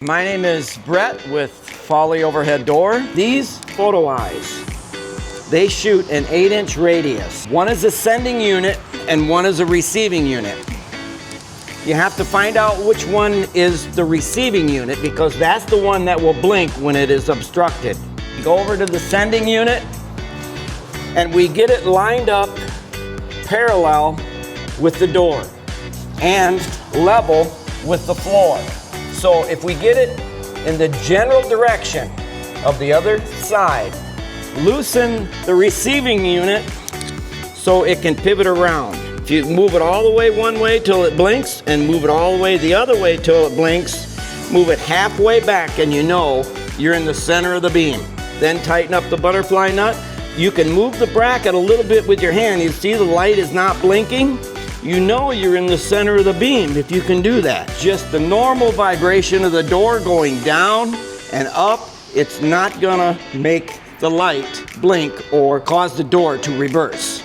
My name is Brett with Folly Overhead Door. These photo eyes, they shoot an 8-inch radius. One is a sending unit and one is a receiving unit. You have to find out which one is the receiving unit because that's the one that will blink when it is obstructed. You go over to the sending unit and we get it lined up parallel with the door and level with the floor. So if we get it in the general direction of the other side, loosen the receiving unit so it can pivot around. If you move it all the way one way till it blinks and move it all the way the other way till it blinks, move it halfway back and you know you're in the center of the beam. Then tighten up the butterfly nut. You can move the bracket a little bit with your hand. You see the light is not blinking? You know you're in the center of the beam if you can do that. Just the normal vibration of the door going down and up, it's not gonna make the light blink or cause the door to reverse.